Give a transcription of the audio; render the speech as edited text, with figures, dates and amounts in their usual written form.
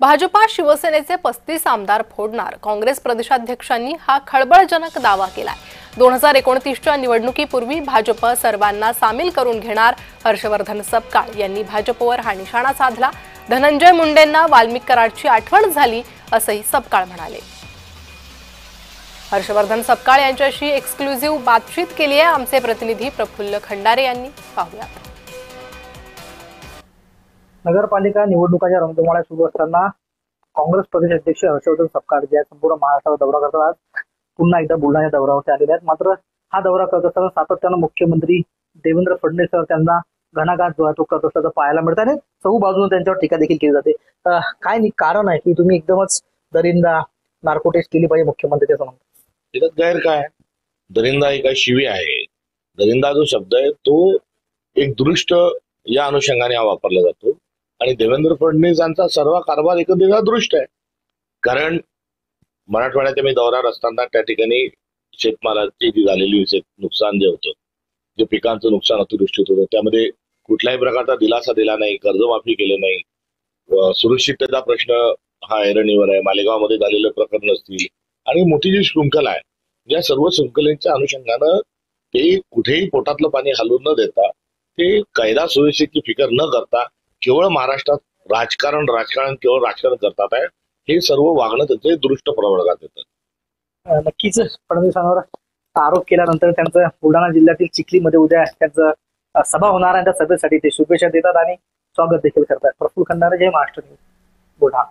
भाजपा शिवसेनेचे 35 आमदार फोडणार, काँग्रेस प्रदेशाध्यक्षांनी हा खळबळजनक दावा केलाय। 2029च्या निवडणुकीपूर्वी भाजप सर्वांना सामील करून घेणार। हर्षवर्धन सपकाळ यांनी भाजपवर हा निशाणा साधला। धनंजय मुंडेंना वाल्मिक कराडची आठवण झाली असंही सपकाळ म्हणाले। हर्षवर्धन सपकाळ यांच्याशी एक्सक्लुझिव्ह बातचीत केली आहे आमचे प्रतिनिधी प्रफुल्ल खंडारे यांनी। पाहूयात। नगरपालिका निवडणुकाच्या रणधुमाळ्या सुरू असताना काँग्रेस प्रदेश अध्यक्ष हर्षवर्धन सपकाळ जे संपूर्ण महाराष्ट्राचा दौरा करतात, आज पुन्हा एकदा बुलढाणा दौऱ्यावरती आलेले आहेत। मात्र हा दौरा करत असताना सातत्यानं मुख्यमंत्री देवेंद्र फडणवीस त्यांना घणाघात जो आहे तो करत असल्याचं पाहायला मिळत आहे। चहू बाजूने त्यांच्यावर टीका देखील केली जाते। काय कारण आहे की तुम्ही एकदमच दरिंदा नार्को टेस्ट केली पाहिजे मुख्यमंत्र्यांच्या समोर? त्याच्यात गैर काय? दरिंदा ही काय शिवी आहे? दरिंदा जो शब्द आहे तो एक दृष्ट या अनुषंगाने वापरला जातो आणि देवेंद्र फडणवीस यांचा सर्व कारभार एकंदरीत दृष्ट आहे। कारण मराठवाड्यात मी दौऱ्यावर असताना त्या ठिकाणी शेतमालाची जी झालेली नुकसान जे होतं, जे पिकांचं नुकसान अतिवृष्टीत होतं, त्यामध्ये कुठल्याही प्रकारचा दिलासा दिला नाही, कर्जमाफी केलं नाही, सुरक्षिततेचा प्रश्न हा ऐरणीवर आहे, मालेगावमध्ये झालेलं प्रकरण असतील आणि मोठी जी शृंखला आहे, या सर्व शृंखलेच्या अनुषंगानं ते कुठेही पोटातलं पाणी हलवून न देता, ते कायदा सुव्यवस्थेची फिकर न करता केवळ महाराष्ट्रात राजकारण केवळ राजकारण करतात आहे, हे सर्व वागणं त्यांचे दृष्ट प्रवर्गात येतं। नक्कीच फडणवीसांवर आरोप केल्यानंतर त्यांचं बुलढाणा जिल्ह्यातील चिखलीमध्ये उद्या त्यांचं सभा होणार आहे। त्या सभेसाठी ते शुभेच्छा देतात आणि स्वागत देखील करतात। प्रफुल्ल खंडारे, जय महाराष्ट्र न्यूज, बुलढाणा।